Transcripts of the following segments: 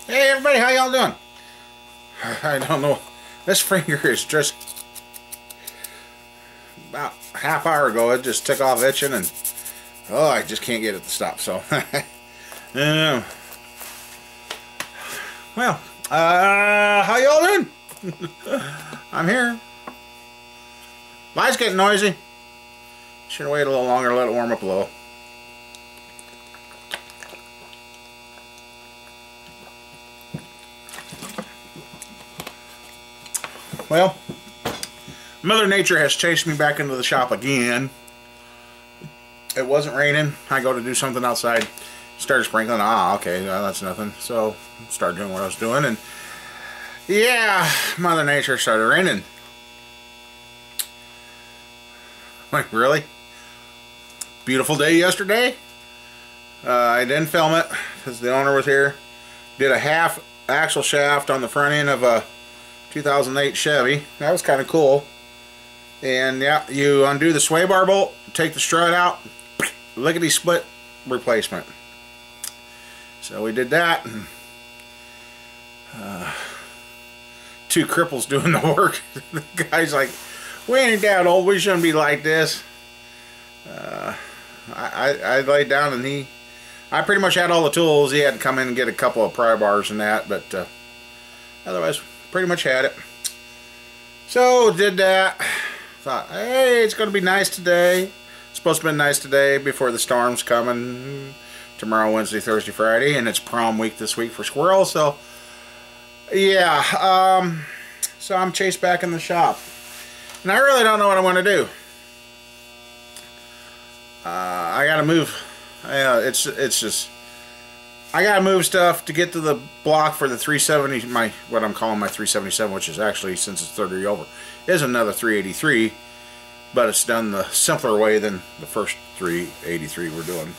Hey everybody, how y'all doing? I don't know. This finger is just about a half hour ago. It just took off itching, and oh, I just can't get it to stop. So, well, how y'all doing? I'm here. Mine's getting noisy. Should have waited a little longer, let it warm up a little. Well, Mother Nature has chased me back into the shop again. It wasn't raining. I go to do something outside. Started sprinkling. Ah, okay, that's nothing. So, started doing what I was doing, and yeah, Mother Nature started raining. Like, really? Beautiful day yesterday. I didn't film it because the owner was here. Did a half axle shaft on the front end of a 2008 Chevy. That was kind of cool. And yeah, you undo the sway bar bolt, take the strut out, lickety split replacement. So we did that. And, two cripples doing the work. The guy's like, we ain't that old, we shouldn't be like this. I laid down, and I pretty much had all the tools. He had to come in and get a couple of pry bars and that, but otherwise pretty much had it. So did that. Thought, hey, it's going to be nice today. It's supposed to be nice today before the storm's coming. Tomorrow, Wednesday, Thursday, Friday, and it's prom week this week for squirrels. So yeah, so I'm chased back in the shop, and I really don't know what I want to do. I gotta move. It's just I gotta move stuff to get to the block for the 370. What I'm calling my 377, which is actually, since it's 30 over, is another 383, but it's done the simpler way than the first 383 we're doing.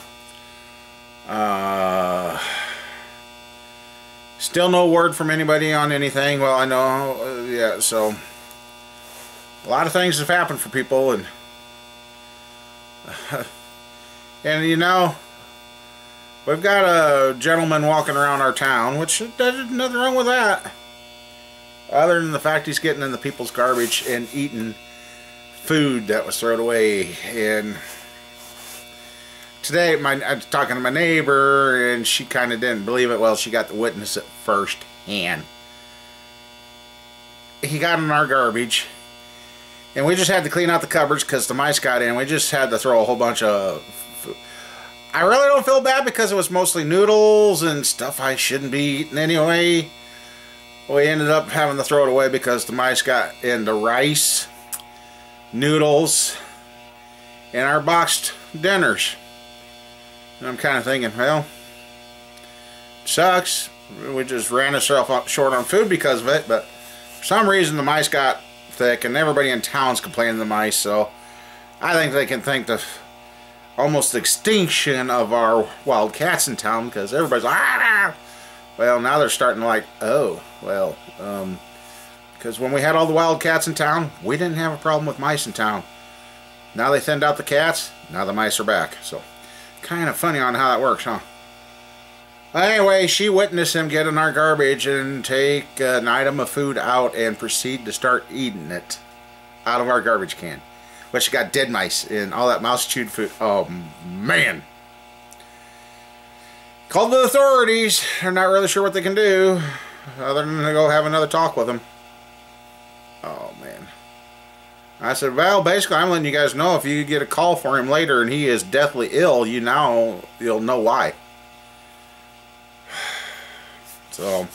Still no word from anybody on anything. Well, I know, yeah. So a lot of things have happened for people, and and you know, we've got a gentleman walking around our town, which there's nothing wrong with that, other than the fact he's getting in the people's garbage and eating food that was thrown away. And today, I was talking to my neighbor, and she kind of didn't believe it. Well, she got to witness it firsthand. He got in our garbage, and we just had to clean out the cupboards because the mice got in. We just had to throw a whole bunch of food. I really don't feel bad because it was mostly noodles and stuff I shouldn't be eating anyway. We ended up having to throw it away because the mice got into rice, noodles, and our boxed dinners. And I'm kind of thinking, well, it sucks. We just ran ourselves up short on food because of it, but for some reason the mice got thick, and everybody in town's complaining the mice, so I think they can thank the almost extinction of our wild cats in town, because everybody's like, ah! Well, now they're starting to like, oh, well, because when we had all the wild cats in town, we didn't have a problem with mice in town. Now they thinned out the cats, now the mice are back. So kind of funny on how that works, huh? Anyway, she witnessed him get in our garbage and take an item of food out and proceed to start eating it out of our garbage can. But she got dead mice and all that mouse chewed food. Oh man. Called the authorities. They're not really sure what they can do other than to go have another talk with them. Oh man. I said, well, basically I'm letting you guys know if you get a call for him later and he is deathly ill, you'll know why. So,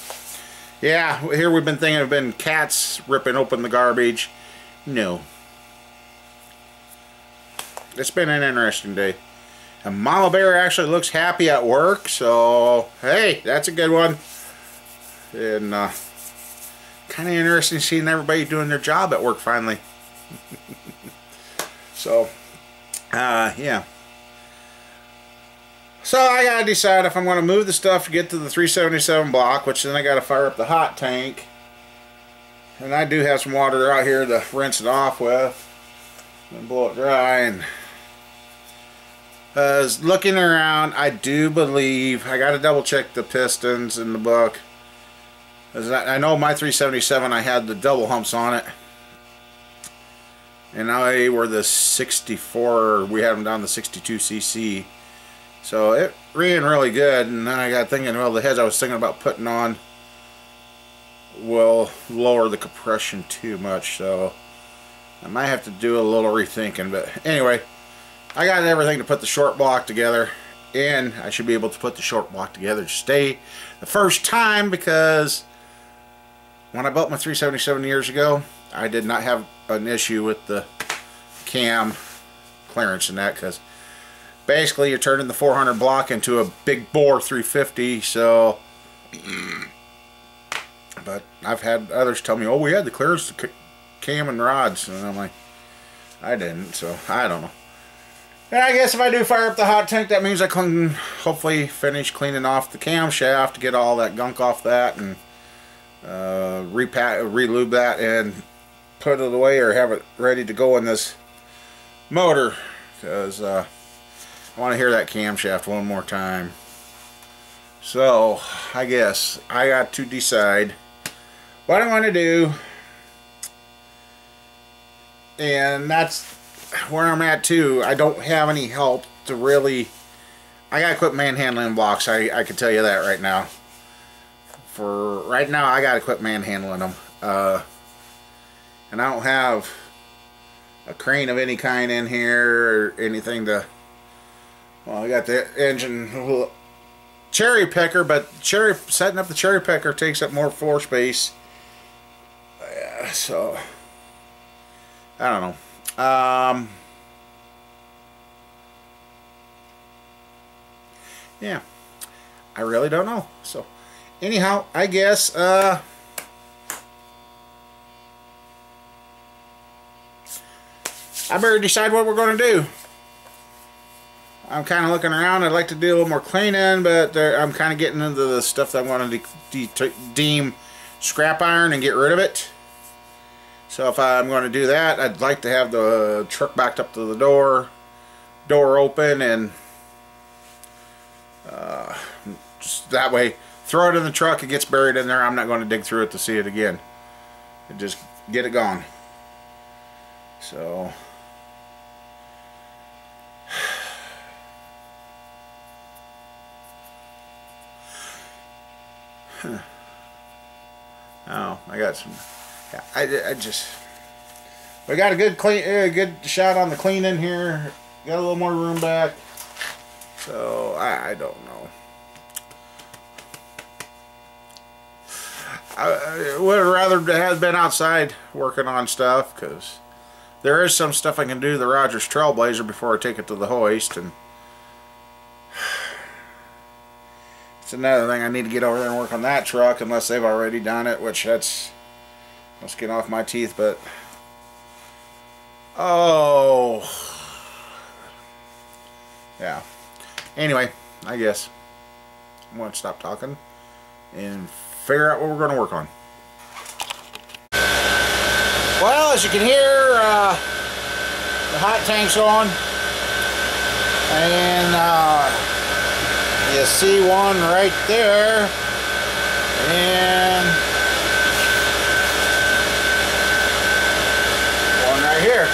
yeah, here we've been thinking of been cats ripping open the garbage. No. It's been an interesting day. And Mama Bear actually looks happy at work, so hey, that's a good one. And kind of interesting seeing everybody doing their job at work finally. So, yeah. So I gotta decide if I'm gonna move the stuff to get to the 377 block, which then I gotta fire up the hot tank. And I do have some water out here to rinse it off with and blow it dry. And looking around, I do believe I gotta double check the pistons in the book. I know my 377, I had the double humps on it. And now they were the 64, we had them down the 62cc. So it ran really good, and then I got thinking, well, the heads I was thinking about putting on will lower the compression too much, so I might have to do a little rethinking. But anyway, I got everything to put the short block together, and I should be able to put the short block together to stay the first time, because when I built my 377 years ago, I did not have an issue with the cam clearance and that, because basically you're turning the 400 block into a big bore 350. So but I've had others tell me, oh, we had the clearance to cam and rods, and I'm like, I didn't, so I don't know. And I guess if I do fire up the hot tank, that means I can hopefully finish cleaning off the camshaft to get all that gunk off that, and re-lube that and put it away, or have it ready to go in this motor, because I want to hear that camshaft one more time. So I guess I got to decide what I want to do, and that's where I'm at too. I don't have any help to really. I gotta quit manhandling blocks. I can tell you that right now. For right now, I gotta quit manhandling them. And I don't have a crane of any kind in here or anything to. Well, I got the engine cherry picker, but setting up the cherry picker takes up more floor space. So I don't know. Yeah, I really don't know. So anyhow, I guess I better decide what we're going to do. I'm kind of looking around. I'd like to do a little more cleaning, but I'm kind of getting into the stuff that I want to deem scrap iron and get rid of it. So if I'm going to do that, I'd like to have the truck backed up to the door open, and just that way, throw it in the truck, it gets buried in there. I'm not going to dig through it to see it again. And just get it gone. So oh, I got some. Yeah, I just. We got a good shot on the cleaning here. Got a little more room back. So I don't know. I would have rather have been outside working on stuff, because there is some stuff I can do to the Rogers Trailblazer before I take it to the hoist, and it's another thing I need to get over there and work on that truck, unless they've already done it, which that's getting off my teeth. But oh yeah. Anyway, I guess I'm going to stop talking and figure out what we're going to work on. Well, as you can hear, the hot tank's on, and you see one right there, and one right here.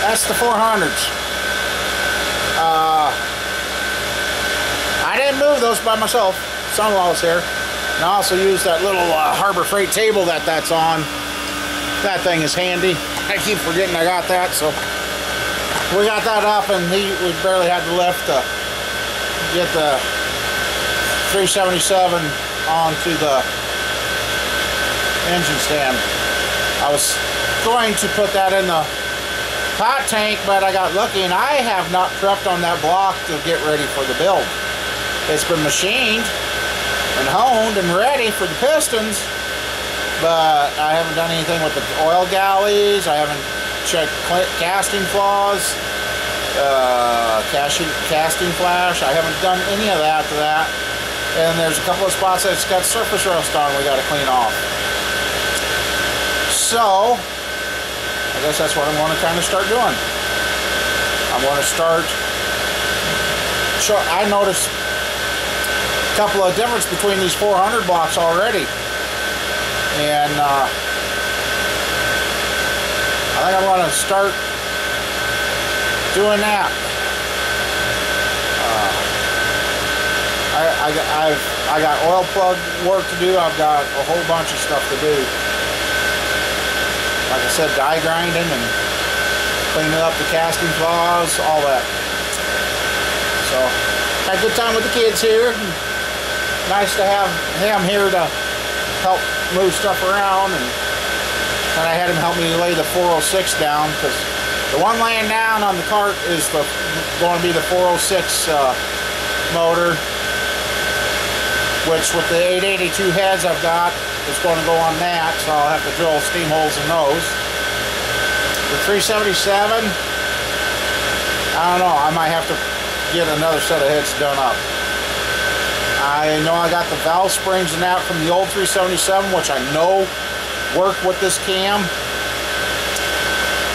That's the 400s. I didn't move those by myself. Son-in-law was here. And I also used that little Harbor Freight table that's on. That thing is handy. I keep forgetting I got that, so we got that up, and we barely had to lift to get the 377 onto the engine stand. I was going to put that in the hot tank, but I got lucky, and I have not prepped on that block to get ready for the build. It's been machined and honed and ready for the pistons, but I haven't done anything with the oil galleys. I haven't checked casting flaws, casting flash. I haven't done any of that to that. And there's a couple of spots that's got surface rust on we got to clean off. So I guess that's what I'm going to kind of start doing. I'm going to start. I noticed a couple of difference between these 400 blocks already. And I think I'm going to start doing that. I got oil plug work to do. I've got a whole bunch of stuff to do. Like I said, die grinding and cleaning up the casting flaws, all that. So, had a good time with the kids here. Nice to have him here to help move stuff around, and I had him help me lay the 406 down, because the one laying down on the cart is going to be the 406 motor, which with the 882 heads I've got is going to go on that, so I'll have to drill steam holes in those. The 377, I don't know, I might have to get another set of heads done up. I know I got the valve springs and that from the old 377, which I know work with this cam,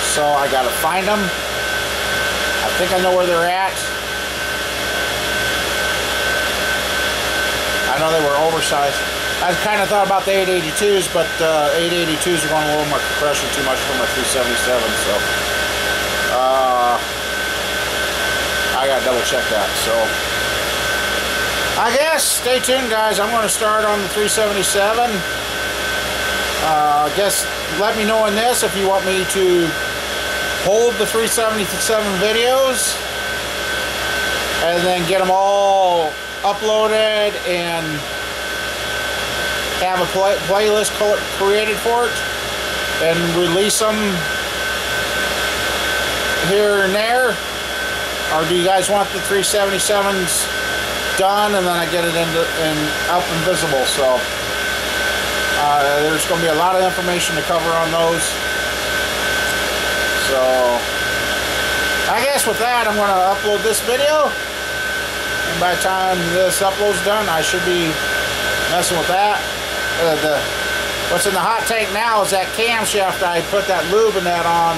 so I got to find them. I think I know where they're at. I know they were oversized. I kind of thought about the 882s, but 882s are going a little more compression too much for my 377, so I got to double check that. So I guess stay tuned, guys. I'm going to start on the 377. I guess let me know in this if you want me to hold the 377 videos and then get them all uploaded and have a playlist created for it and release them here and there, or do you guys want the 377s done and then I get it up and visible? So there's going to be a lot of information to cover on those. So I guess with that, I'm going to upload this video, and by the time this upload's done, I should be messing with that. What's in the hot tank now is that camshaft. I put that lube and that on.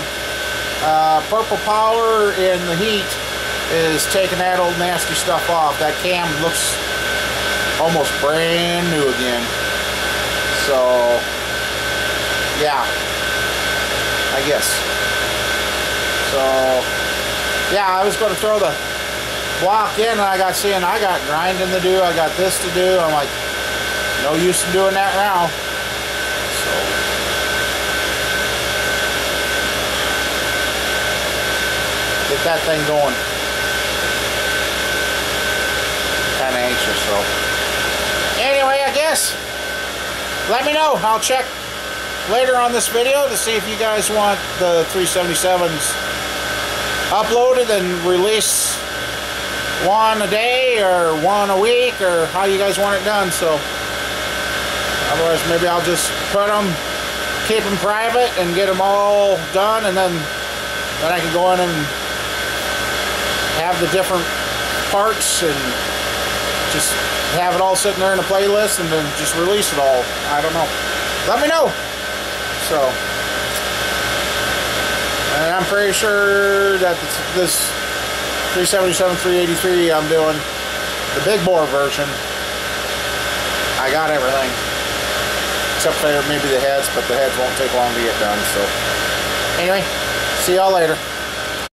Purple Power in the heat is taking that old nasty stuff off. That cam looks almost brand new again. So yeah, I guess. So yeah, I was going to throw the block in, and I got grinding to do. I got this to do. I'm like, no use in doing that now. So get that thing going. Kind of anxious, so anyway, I guess let me know. I'll check later on this video to see if you guys want the 377s uploaded and release one a day or one a week, or how you guys want it done. So otherwise, maybe I'll just put them, keep them private, and get them all done, and then I can go in and have the different parts and just have it all sitting there in a playlist and then just release it all. I don't know. Let me know. So, and I'm pretty sure that this 377, 383 I'm doing, the big bore version, I got everything. Except for maybe the heads, but the heads won't take long to get done. So, anyway, see y'all later.